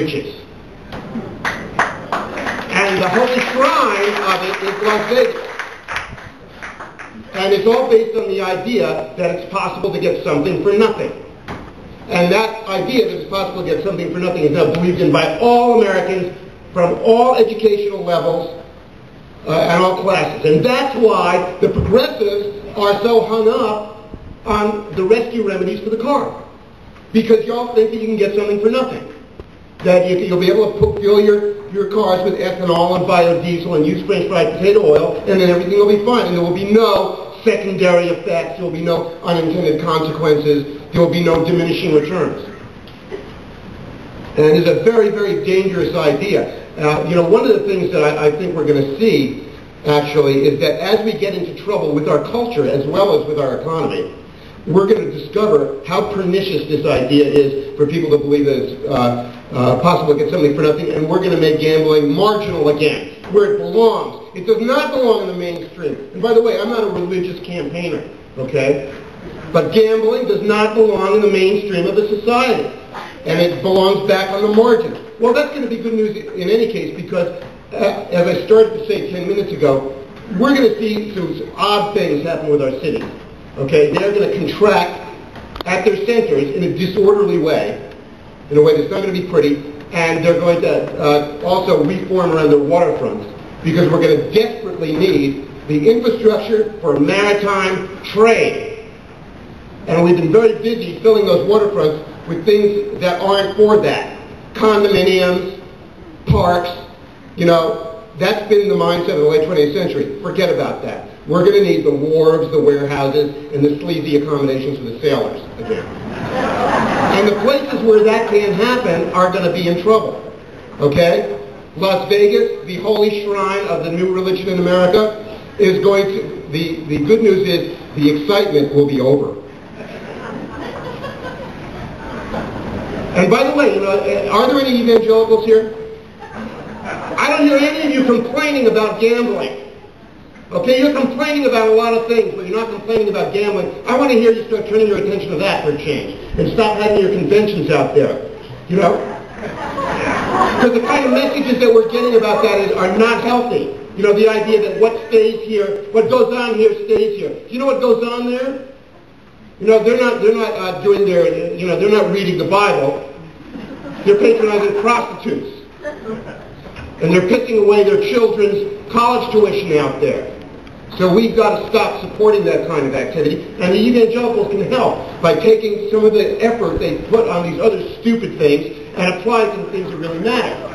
witches. And the holy shrine of it is Las Vegas. And it's all based on the idea that it's possible to get something for nothing. And that idea that it's possible to get something for nothing is now believed in by all Americans from all educational levels and all classes. And that's why the progressives are so hung up on the rescue remedies for the car. Because y'all think that you can get something for nothing. That you'll be able to fuel your cars with ethanol and biodiesel and use French fried potato oil, and then everything will be fine. And there will be no secondary effects. There will be no unintended consequences. There will be no diminishing returns. And it's a very, very dangerous idea. One of the things that I think we're going to see, actually, is that as we get into trouble with our culture as well as with our economy, we're going to discover how pernicious this idea is for people to believe that it's possible to get something for nothing, and we're going to make gambling marginal again, where it belongs. It does not belong in the mainstream. And by the way, I'm not a religious campaigner, okay? But gambling does not belong in the mainstream of the society, and it belongs back on the margin. Well, that's going to be good news in any case, because as I started to say 10 minutes ago, we're going to see some odd things happen with our cities. Okay, they're going to contract at their centers in a disorderly way, in a way that's not going to be pretty, and they're going to also reform around their waterfronts, because we're going to desperately need the infrastructure for maritime trade. And we've been very busy filling those waterfronts with things that aren't for that. Condominiums, parks, that's been the mindset of the late 20th century. Forget about that. We're going to need the wharves, the warehouses, and the sleazy accommodations for the sailors again. And the places where that can't happen are going to be in trouble. Okay? Las Vegas, the holy shrine of the new religion in America, is going to, the good news is the excitement will be over. And by the way, are there any evangelicals here? I don't hear any of you complaining about gambling. Okay, you're complaining about a lot of things, but you're not complaining about gambling. I want to hear you start turning your attention to that for a change. And stop having your conventions out there. Because the kind of messages that we're getting about that are not healthy. The idea that what stays here, what goes on here stays here. Do you know what goes on there? They're not doing their, they're not reading the Bible. They're patronizing prostitutes. And they're pissing away their children's college tuition out there. So we've got to stop supporting that kind of activity. And the evangelicals can help by taking some of the effort they put on these other stupid things and apply it to the things that really matter.